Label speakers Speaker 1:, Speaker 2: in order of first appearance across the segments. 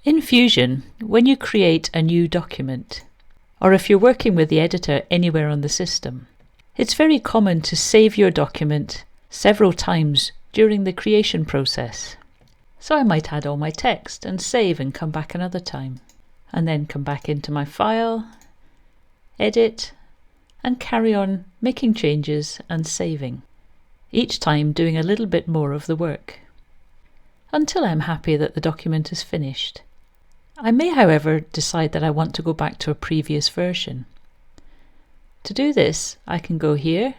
Speaker 1: In Fusion, when you create a new document, or if you're working with the editor anywhere on the system, it's very common to save your document several times during the creation process. So I might add all my text and save and come back another time, and then come back into my file, edit, and carry on making changes and saving, each time doing a little bit more of the work, until I'm happy that the document is finished. I may, however, decide that I want to go back to a previous version. To do this, I can go here,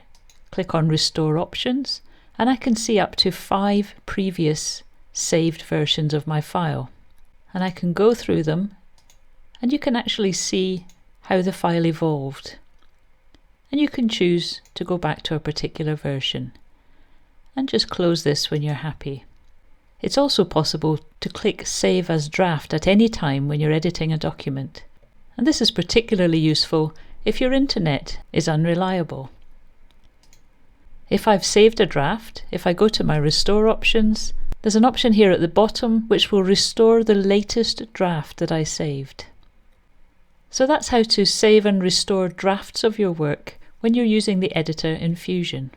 Speaker 1: click on Restore Options, and I can see up to 5 previous saved versions of my file. And I can go through them, and you can actually see how the file evolved. And you can choose to go back to a particular version. And just close this when you're happy. It's also possible to click Save as Draft at any time when you're editing a document. And this is particularly useful if your internet is unreliable. If I've saved a draft, if I go to my Restore options, there's an option here at the bottom which will restore the latest draft that I saved. So that's how to save and restore drafts of your work when you're using the editor in Fusion.